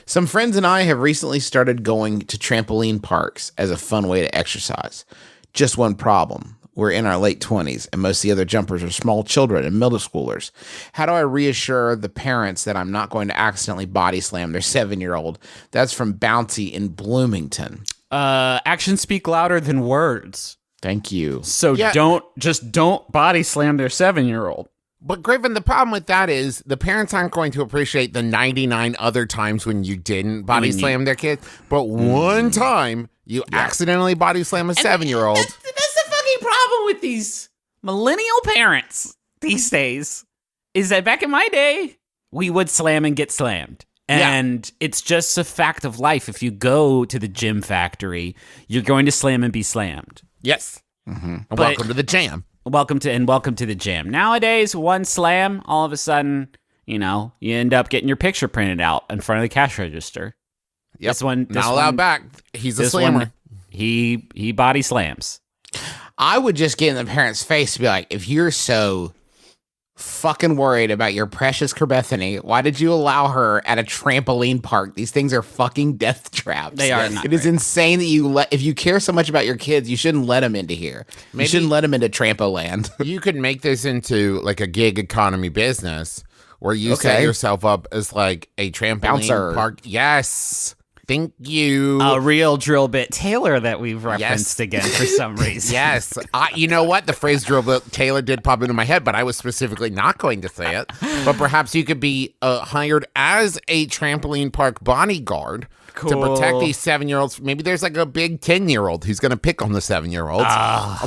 Some friends and I have recently started going to trampoline parks as a fun way to exercise. Just one problem. We're in our late 20s, and most of the other jumpers are small children and middle schoolers. How do I reassure the parents that I'm not going to accidentally body slam their 7-year-old? That's from Bouncy in Bloomington. Actions speak louder than words. Thank you. So don't body slam their 7-year-old. But Griffin, the problem with that is the parents aren't going to appreciate the 99 other times when you didn't body slam their kids. But one time you accidentally body slam a 7-year-old. That's the fucking problem with these millennial parents these days, is that back in my day, we would slam and get slammed. And it's just a fact of life. If you go to the gym factory, you're going to slam and be slammed. Yes. Mm-hmm. And welcome to the jam. Welcome to the jam. Nowadays, one slam, all of a sudden, you end up getting your picture printed out in front of the cash register. Yep. This one not allowed back. He's a slammer. He body slams. I would just get in the parents' face to be like, if you're so fucking worried about your precious Bethany, why did you allow her at a trampoline park? These things are fucking death traps. They are. It is insane that if you care so much about your kids, you shouldn't let them into here. You shouldn't let them into Trampoland. You could make this into like a gig economy business where you set yourself up as like a trampoline bouncer park. Yes. Thank you. A real drill bit Taylor that we've referenced again for some reason. Yes. You know what? The phrase drill bit Taylor did pop into my head, but I was specifically not going to say it. But perhaps you could be hired as a trampoline park bodyguard to protect these 7-year-olds. Maybe there's like a big 10-year-old who's going to pick on the 7-year-olds.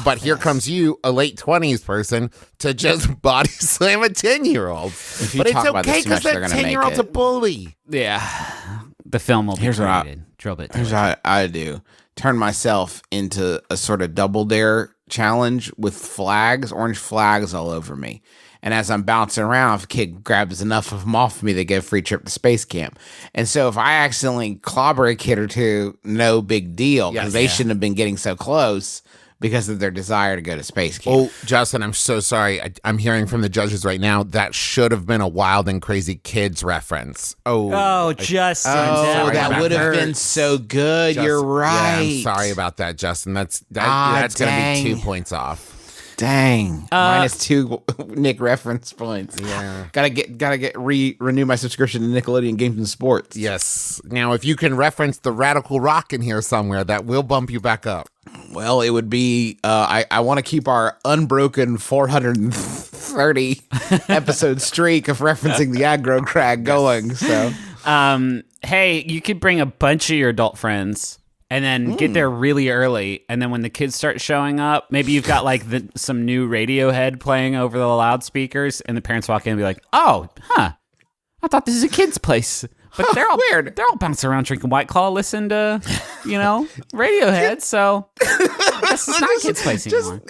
But here comes you, a late 20s person, to just body slam a 10-year-old. But it's okay because that 10-year-old's a bully. Yeah. The film will be created. Drill bit. Here's what I do. Turn myself into a sort of double dare challenge with flags, orange flags all over me. And as I'm bouncing around, if a kid grabs enough of them off me, they get a free trip to space camp. And so if I accidentally clobber a kid or two, no big deal, because they shouldn't have been getting so close because of their desire to go to space camp. Oh, Justin, I'm so sorry. I'm hearing from the judges right now that should have been a Wild and Crazy Kids reference. Justin. That would have been so good. Justin, you're right. Yeah, I'm sorry about that, Justin. That's going to be 2 points off. Dang. -2 Nick reference points. Yeah. Renew my subscription to Nickelodeon Games and Sports. Yes. Now, if you can reference the Radical Rock in here somewhere, that will bump you back up. Well, it would be, I want to keep our unbroken 430 episode streak of referencing the aggro crag going. So, hey, you could bring a bunch of your adult friends and then get there really early. And then when the kids start showing up, maybe you've got like some new Radiohead playing over the loudspeakers, and the parents walk in and be like, I thought this is a kid's place. But they're all weird. They're all bouncing around drinking White Claw, listening to, Radiohead. So I guess it's not a kid's place anymore.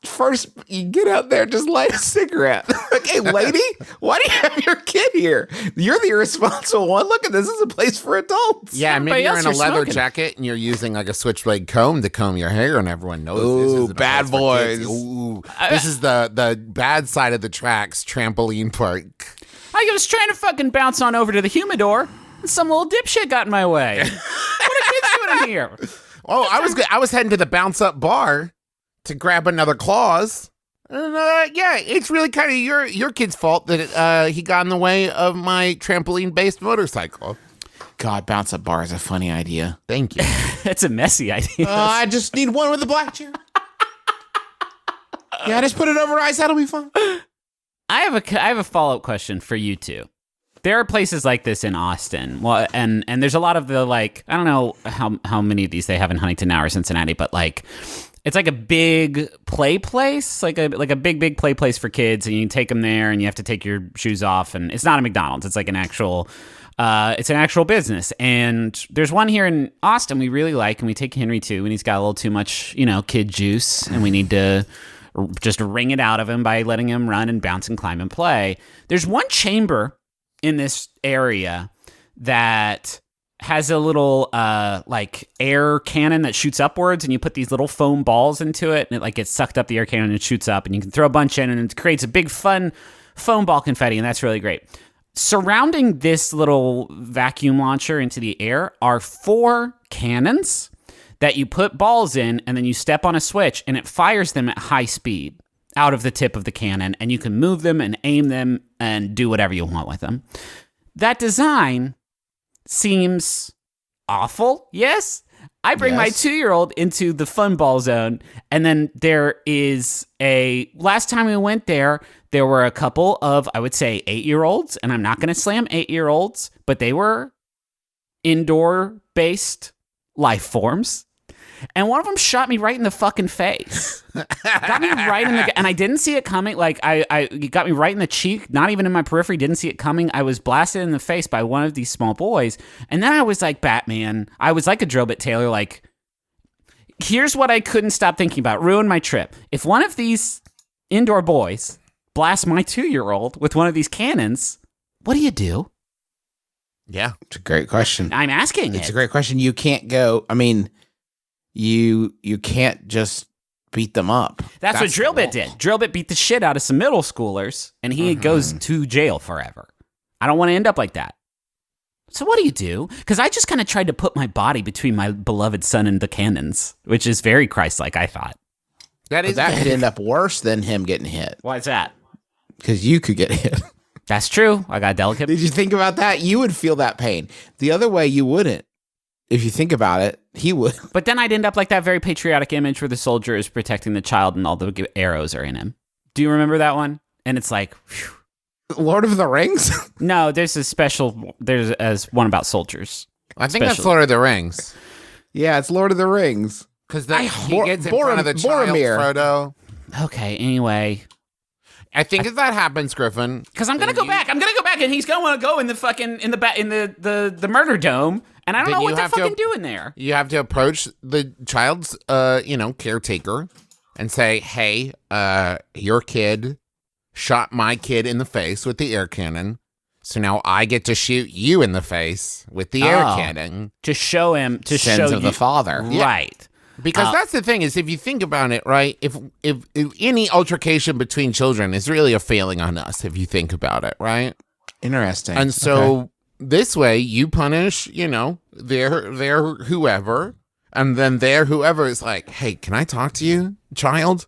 First, you get out there, just light a cigarette. Okay, lady, why do you have your kid here? You're the irresponsible one. Look at this. This is a place for adults. Yeah, maybe you're in a leather jacket and you're using like a switchblade comb to comb your hair, and everyone knows this is bad boys. This is the bad side of the tracks, trampoline park. I was trying to fucking bounce on over to the humidor, and some little dipshit got in my way. What are kids doing in here? Oh, I was heading to the bounce up bar to grab another claws. And, it's really kind of your kid's fault that he got in the way of my trampoline-based motorcycle. God, bounce up bar is a funny idea. Thank you. It's a messy idea. I just need one with a black chair. Yeah, just put it over ice. That'll be fun. I have a follow-up question for you two. There are places like this in Austin. Well, and there's a lot of the, like, I don't know how many of these they have in Huntington now or Cincinnati, but like it's like a big play place, like a big play place for kids, and you can take them there and you have to take your shoes off, and it's not a McDonald's. It's like an actual business. And there's one here in Austin we really like, and we take Henry to, and he's got a little too much, kid juice, and we need to just wring it out of him by letting him run and bounce and climb and play. There's one chamber in this area that has a little like air cannon that shoots upwards, and you put these little foam balls into it, and it like gets sucked up the air cannon and it shoots up, and you can throw a bunch in, and it creates a big fun foam ball confetti, and that's really great. surrounding this little vacuum launcher into the air are 4 cannons that you put balls in, and then you step on a switch, and it fires them at high speed out of the tip of the cannon, and you can move them and aim them and do whatever you want with them. That design seems awful, yes? I bring my 2-year-old into the fun ball zone, and then there is last time we went there were a couple of, I would say, 8-year-olds, and I'm not going to slam 8-year-olds, but they were indoor-based life forms. And one of them shot me right in the fucking face. Got me right in the... And I didn't see it coming. Like, it got me right in the cheek, not even in my periphery, didn't see it coming. I was blasted in the face by one of these small boys. And then I was like Batman. I was like a drill bit Taylor, like, here's what I couldn't stop thinking about. Ruined my trip. If one of these indoor boys blasts my 2-year-old with one of these cannons, what do you do? Yeah. It's a great question. I'm asking It's a great question. You can't go... I mean... You can't just beat them up. That's what Drillbit did. Drillbit beat the shit out of some middle schoolers, and he goes to jail forever. I don't want to end up like that. So what do you do? Because I just kind of tried to put my body between my beloved son and the cannons, which is very Christ-like, I thought. That could end up worse than him getting hit. Why is that? Because you could get hit. That's true. I got delicate. Did you think about that? You would feel that pain. The other way, you wouldn't. If you think about it, he would. But then I'd end up like that very patriotic image where the soldier is protecting the child and all the arrows are in him. Do you remember that one? And it's like... Whew. Lord of the Rings? No, there's as one about soldiers. I think that's Lord of the Rings. Yeah, it's Lord of the Rings. Because he gets in front of the child, Frodo. Okay, anyway... I think if that happens, Griffin, because I'm gonna go back, and he's gonna want to go in the fucking in the murder dome, and I don't know what they're fucking doing there. You have to approach the child's caretaker and say, "Hey, your kid shot my kid in the face with the air cannon, so now I get to shoot you in the face with the air cannon to show him sins of the father, right?" Because that's the thing is, if you think about it, right, if any altercation between children is really a failing on us, if you think about it, right? Interesting. And so this way you punish, their whoever, and then their whoever is like, hey, can I talk to you, child?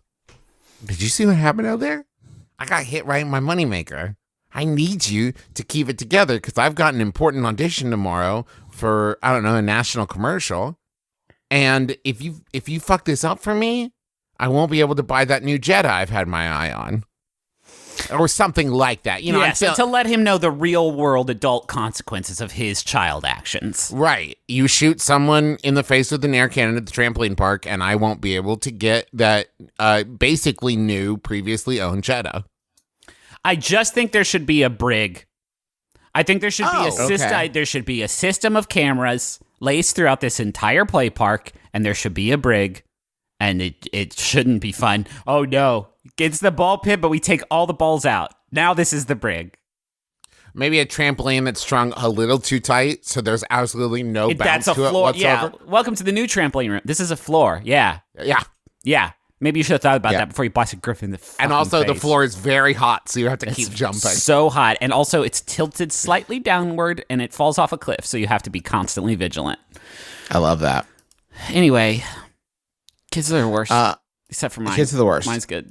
Did you see what happened out there? I got hit right in my moneymaker. I need you to keep it together because I've got an important audition tomorrow for, I don't know, a national commercial. And if you fuck this up for me, I won't be able to buy that new Jetta I've had my eye on. Or something like that. Yes, to let him know the real world adult consequences of his child actions. Right. You shoot someone in the face with an air cannon at the trampoline park, and I won't be able to get that basically new, previously owned Jetta. I just think there should be a brig. I think there should be a system. Okay. There should be a system of cameras laced throughout this entire play park, and there should be a brig, and it shouldn't be fun. Oh no, it's the ball pit, but we take all the balls out. Now this is the brig. Maybe a trampoline that's strung a little too tight, so there's absolutely no bounce to it whatsoever. Yeah, welcome to the new trampoline room. This is a floor. Yeah. Maybe you should have thought about that before you blasted Griffin in the fucking And also face. the floor is very hot, so you have to keep jumping. So hot. And also it's tilted slightly downward and it falls off a cliff, so you have to be constantly vigilant. I love that. Anyway, kids are the worst. Except for mine. Kids are the worst. Mine's good.